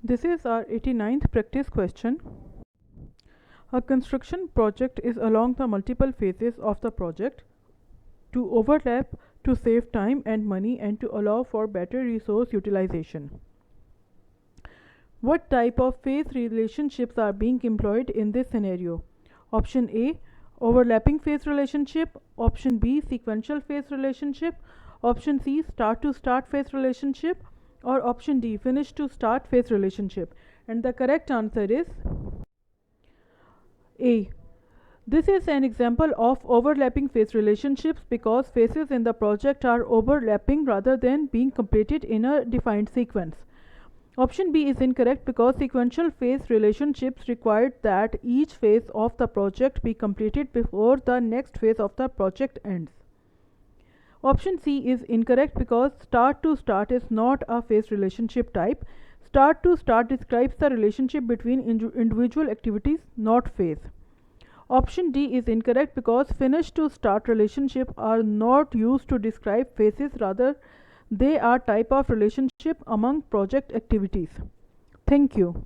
This is our 89th practice question. A construction project is along the multiple phases of the project to overlap to save time and money and to allow for better resource utilization. What type of phase relationships are being employed in this scenario? Option A, overlapping phase relationship. Option B, sequential phase relationship. Option C, start to start phase relationship. Or option D, finish to start phase relationship. And the correct answer is A. This is an example of overlapping phase relationships because phases in the project are overlapping rather than being completed in a defined sequence. Option B is incorrect because sequential phase relationships required that each phase of the project be completed before the next phase of the project ends. Option C is incorrect because start to start is not a phase relationship type. Start to start describes the relationship between individual activities, not phase. Option D is incorrect because finish to start relationship are not used to describe phases, rather they are type of relationship among project activities. Thank you.